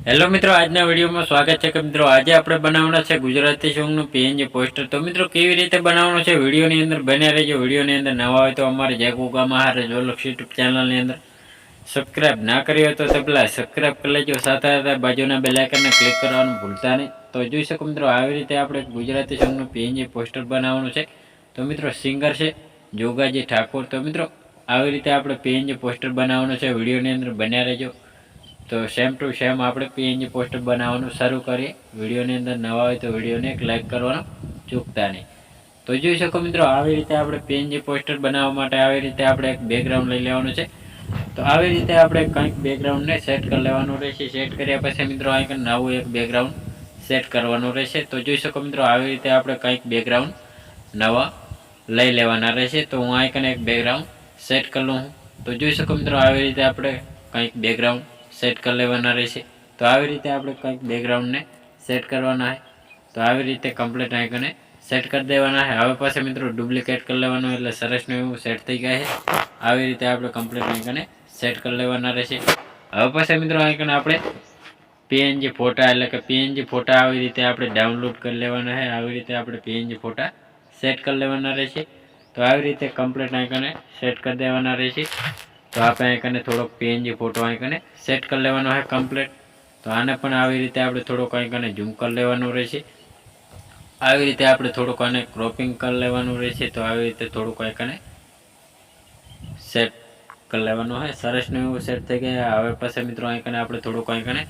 Hello મિત્રો, આજના વિડીયોમાં સ્વાગત છે કે મિત્રો આજે આપણે બનાવવાના છે ગુજરાતી સોંગનું પીએનજી પોસ્ટર। તો મિત્રો કેવી રીતે બનાવવાનું છે વિડીયોની અંદર બન્યા રહેજો। વિડીયોની અંદર નવા હોય તો અમારી જય ગોગા હારે જોલક્ષ યુટ્યુબ ચેનલની અંદર સબસ્ક્રાઇબ ના કરી હોય તો પેલા સબસ્ક્રાઇબ કરી લેજો, સાથે સાથે બાજુના બેલ આઇકનને ક્લિક કરવાનું ભૂલતા નહીં। તો જોઈ શકો મિત્રો આવી રીતે આપણે ગુજરાતી સોંગનું પીએનજી પોસ્ટર બનાવવાનું છે। તો મિત્રો સિંગર છે જોગાજી ઠાકોર। તો મિત્રો આવી રીતે આપણે પીએનજી પોસ્ટર બનાવવાનું છે, વિડીયોની અંદર બન્યા રહેજો। તો સેમ ટુ સેમ આપણે પીએનજી પોસ્ટર બનાવવાનું શરૂ કરીએ। વિડીયોની અંદર નવા હોય તો વિડીયોને એક લાઇક કરવાનું ચૂકતા નહીં। તો જોઈ શકો મિત્રો આવી રીતે આપણે પીએનજી પોસ્ટર બનાવવા માટે આવી રીતે આપણે એક બેકગ્રાઉન્ડ લઈ લેવાનું છે। તો આવી રીતે આપણે કંઈક બેકગ્રાઉન્ડને સેટ કરી લેવાનું રહેશે। સેટ કર્યા પછી મિત્રો અહીં નવું એક બેકગ્રાઉન્ડ સેટ કરવાનું રહેશે। તો જોઈ શકો મિત્રો આવી રીતે આપણે કંઈક બેકગ્રાઉન્ડ નવા લઈ લેવાના રહેશે। તો હું અહીં એક બેકગ્રાઉન્ડ સેટ કરી લઉં। તો જોઈ શકો મિત્રો આવી રીતે આપણે કંઈક બેકગ્રાઉન્ડ સેટ કરી લેવાના રહેશે। તો આવી રીતે આપણે કંઈક બેકગ્રાઉન્ડને સેટ કરવાના છે। તો આવી રીતે કમ્પ્લીટ આઇકને સેટ કરી દેવાના છે। હવે પાછા મિત્રો ડુપ્લિકેટ કરી લેવાનું એટલે સરસનું એવું સેટ થઈ જાય છે। આવી રીતે આપણે કમ્પ્લીટ આઇકને સેટ કરી લેવાના રહેશે। હવે પાછા મિત્રો આઇકન આપણે પીએનજી ફોટા એટલે કે પીએનજી ફોટા આવી રીતે આપણે ડાઉનલોડ કરી લેવાના છે। આવી રીતે આપણે પીએનજી ફોટા સેટ કરી લેવાના રહેશે। તો આવી રીતે કમ્પ્લીટ આઇકને સેટ કરી દેવાના રહેશે। તો આપણે આઇકને થોડોક પીએનજી ફોટો આઇકને સેટ કરી લેવાનો છે કમ્પ્લીટ। તો આને પણ આવી રીતે આપણે થોડોક આઇકને ઝૂમ કરી લેવાનું રહેશે। આવી રીતે આપણે થોડુંક આને ક્રોપિંગ કરી લેવાનું રહેશે। તો આવી રીતે થોડુંક આઇકને સેટ કરી લેવાનું છે। સરસનું એવું સેટ થઈ ગયા। હવે પછી મિત્રો આઇકને આપણે થોડુંક આઇકને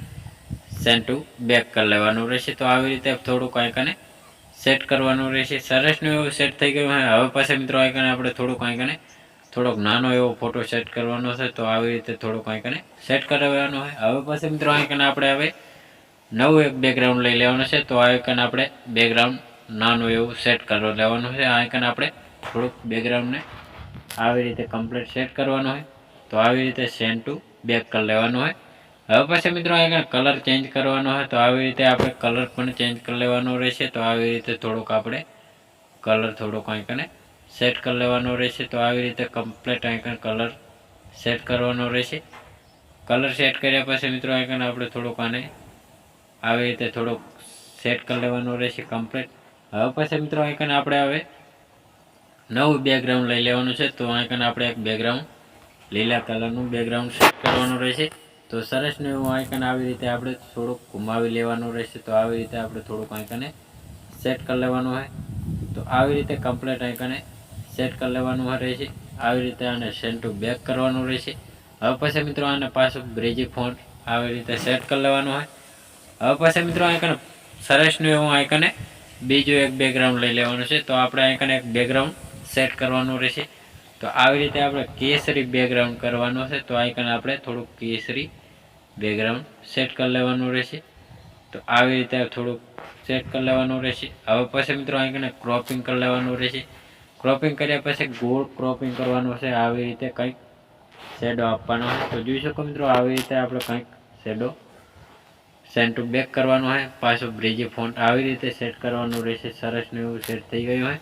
સેન્ડ ટુ બેક કરી લેવાનું રહેશે। તો આવી રીતે થોડુંક આઇકને સેટ કરવાનું રહેશે। સરસનું એવું સેટ થઈ ગયું છે। હવે પછી મિત્રો આઇકને આપણે થોડુંક આઇકને થોડોક નાનો એવો ફોટો સેટ કરવાનો છે। તો આવી રીતે થોડુંક આઇકને સેટ કરવાનો છે। હવે પછી મિત્રો આઇકને આપણે હવે નવું એક બેકગ્રાઉન્ડ લઈ લેવાનું છે। તો આઇકન આપણે બેકગ્રાઉન્ડ નાનું એવું સેટ કરવા લેવાનું છે। આઇકન આપણે થોડુંક બેકગ્રાઉન્ડને આવી રીતે કમ્પ્લીટ સેટ કરવાનું છે। તો આવી રીતે સેન્ડ ટુ બેક કરી લેવાનું છે। હવે પછી મિત્રો આઇકન કલર ચેન્જ કરવાનો છે। તો આવી રીતે આપણે કલર પણ ચેન્જ કરી લેવાનો રહેશે। તો આવી રીતે થોડુંક આપણે કલર થોડુંક આઇકને સેટ કરી લેવાનો રહેશે। તો આવી રીતે કમ્પ્લીટ આઇકન કલર સેટ કરવાનો રહેશે। કલર સેટ કર્યા પછી મિત્રો આઇકન આપણે થોડુંક આને આવી રીતે થોડુંક સેટ કરી લેવાનું રહેશે કમ્પ્લીટ। હવે પછી મિત્રો આઇકન આપણે હવે નવું બેકગ્રાઉન્ડ લઈ લેવાનું છે। તો આઇકન આપણે એક બેકગ્રાઉન્ડ લીલા કલરનું બેકગ્રાઉન્ડ સેટ કરવાનું રહેશે। તો સરસનું એવું આઇકન આવી રીતે આપણે થોડુંક ઘુમાવી લેવાનું રહેશે। તો આવી રીતે આપણે થોડુંક આઇકને સેટ કરી લેવાનું છે। તો આવી રીતે કમ્પ્લીટ આઇકને સેટ કરી લેવાનું રહેશે। આવી રીતે આને સેન્ડ ટુ બેક કરવાનું રહેશે। હવે પછી મિત્રો આને પાછું બ્રેજી ફોન્ટ આવી રીતે સેટ કરી લેવાનું છે। હવે પછી મિત્રો આઇકન સરસનું એવું આઇકને બીજું એક બેકગ્રાઉન્ડ લઈ લેવાનું છે। તો આપણે આઇકન એક બેકગ્રાઉન્ડ સેટ કરવાનું રહેશે। તો આવી રીતે આપણે કેસરી બેકગ્રાઉન્ડ કરવાનું છે। તો આઇકન આપણે થોડુંક કેસરી બેકગ્રાઉન્ડ સેટ કરી લેવાનું રહેશે। તો આવી રીતે થોડુંક સેટ કરી લેવાનું રહેશે। હવે પછી મિત્રો આઇકને ક્રોપિંગ કરી લેવાનું રહેશે। ક્રોપિંગ કર્યા પછી ગોળ ક્રોપિંગ કરવાનું છે। આવી રીતે કંઈક શેડો આપવાનો છે। તો જોઈ શકો મિત્રો આવી રીતે આપણે કંઈક શેડો સેન્ડ ટુ બેક કરવાનો છે। પાછું બ્રેજી ફોન્ટ આવી રીતે સેટ કરવાનું રહેશે। સરસનું એવું સેટ થઈ ગયું છે।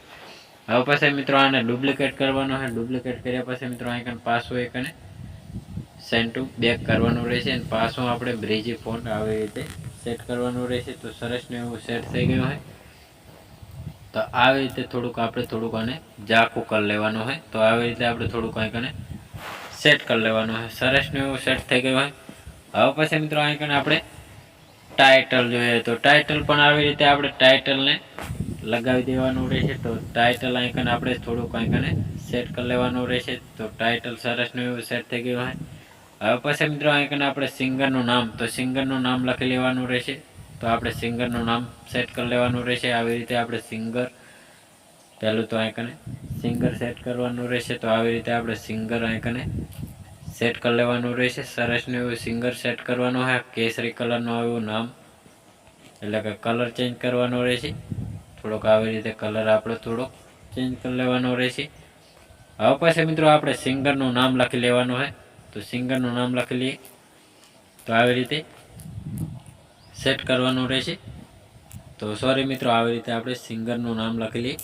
હવે પછી મિત્રો આને ડુપ્લિકેટ કરવાનો છે। ડુપ્લિકેટ કર્યા પછી મિત્રો આઇકન પાછું આઇકને સેન્ડ ટુ બેક કરવાનું રહેશે અને પાછું આપણે બ્રેજી ફોન્ટ આવી રીતે સેટ કરવાનું રહેશે। તો સરસનું એવું સેટ થઈ ગયું છે। તો આવી રીતે થોડુંક આપણે થોડુંક આને ઝાખું કરી લેવાનું છે। તો આવી રીતે આપણે થોડુંક આઇકને સેટ કરી લેવાનું છે। સરસનું એવું સેટ થઈ ગયું છે। હવે પછી મિત્રો આઇકન આપણે ટાઇટલ જોઈએ તો ટાઇટલ પણ આવી રીતે આપણે ટાઇટલને લગાવી દેવાનું રહેશે। તો ટાઇટલ આઇકન આપણે થોડુંક આઇકને સેટ કરી લેવાનું રહેશે। તો ટાઇટલ સરસનું એવું સેટ થઈ ગયું છે। હવે પછી મિત્રો આઇકન આપણે સિંગરનું નામ તો સિંગરનું નામ લખી લેવાનું રહેશે। તો આપણે સિંગરનું નામ સેટ કરી લેવાનું રહેશે। આવી રીતે આપણે સિંગર પહેલું તો આઇકને સિંગર સેટ કરવાનું રહેશે। તો આવી રીતે આપણે સિંગર આઇકને સેટ કરી લેવાનું રહેશે। સરસનું એવું સિંગર સેટ કરવાનું છે। કેસરી કલરનું એવું નામ એટલે કે કલર ચેન્જ કરવાનો રહેશે। થોડોક આવી રીતે કલર આપણે થોડોક ચેન્જ કરી લેવાનો રહેશે। હવે પછી મિત્રો આપણે સિંગરનું નામ લખી લેવાનું છે। તો સિંગરનું નામ લખી લઈએ। તો આવી રીતે સેટ કરવાનું રહેશે। તો સોરી મિત્રો આવી રીતે આપણે સિંગરનું નામ લખી લઈએ।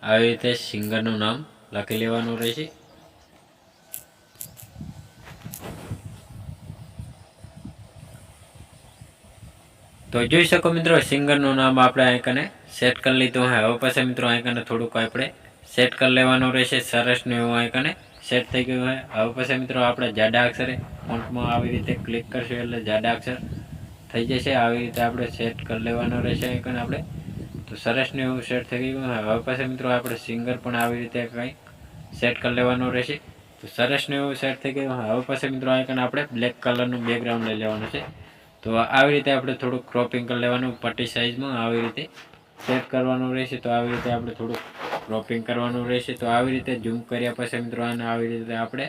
આવી રીતે સિંગરનું નામ લખી લેવાનું રહેશે। તો જોઈ શકો મિત્રો સિંગરનું નામ આપણે આઈકને સેટ કરી લીધું હે. હવે પછી મિત્રો આઈકને થોડુંક આપણે સેટ કરી લેવાનું રહેશે. સરસનું એવું આઈકને સેટ થઈ ગયું હોય. હવે પછી મિત્રો આપણે જાડા અક્ષરે ફોન્ટમાં આવી રીતે ક્લિક કરશું એટલે જાડા અક્ષર થઈ જશે. આવી રીતે આપણે સેટ કરી લેવાનું રહેશે આઈકન આપણે. તો સરસનું એવું સેટ થઈ ગયું હોય. હવે પછી મિત્રો આપણે સિંગર પણ આવી રીતે કંઈ સેટ કરી લેવાનું રહેશે. તો સરસનું એવું સેટ થઈ ગયું. હવે પછી મિત્રો આઈકન આપણે બ્લેક કલરનું બેકગ્રાઉન્ડ લઈ લેવાનું છે. તો આવી રીતે આપણે થોડુંક ક્રોપિંગ કરી લેવાનું પટ્ટી સાઇઝમાં આવી રીતે સેટ કરવાનું રહેશે. તો આવી રીતે આપણે થોડુંક ક્રોપિંગ કરવાનું રહેશે. તો આવી રીતે ઝૂમ કર્યા પછી મિત્રો આને આવી રીતે આપણે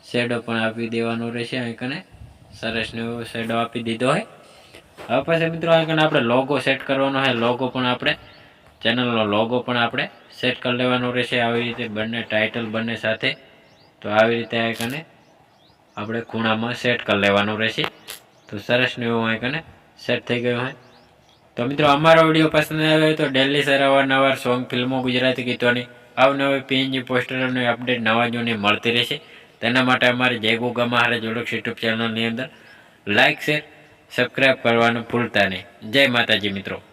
શેડો પણ આપી દેવાનું રહેશે. આઈકને સરસનો એવો શેડો આપી દીધો હોય. હવે પછી મિત્રો આઈકન આપણે લોગો સેટ કરવાનો હોય. લોગો પણ આપણે ચેનલનો લોગો પણ આપણે સેટ કરી લેવાનો રહેશે. આવી રીતે બંને ટાઇટલ બંને સાથે તો આવી રીતે આઈકને આપણે ખૂણામાં સેટ કરી લેવાનું રહેશે. તો સરસનું એવું આઈકને સેટ થઈ ગયું હોય. તો મિત્રો અમારો વિડીયો પસંદ આવ્યો હોય તો ડેલી સર અવારનવાર સોંગ ફિલ્મો ગુજરાતી ગીતોની અવનવી પીએનજી પોસ્ટરોની અપડેટ નવા જૂની મળતી રહેશે. તેના માટે અમારી જય ગોગા મહારાજ ઓળખ યુટ્યુબ ચેનલની અંદર લાઇક શેર સબસ્ક્રાઈબ કરવાનું ભૂલતા નહીં. જય માતાજી મિત્રો.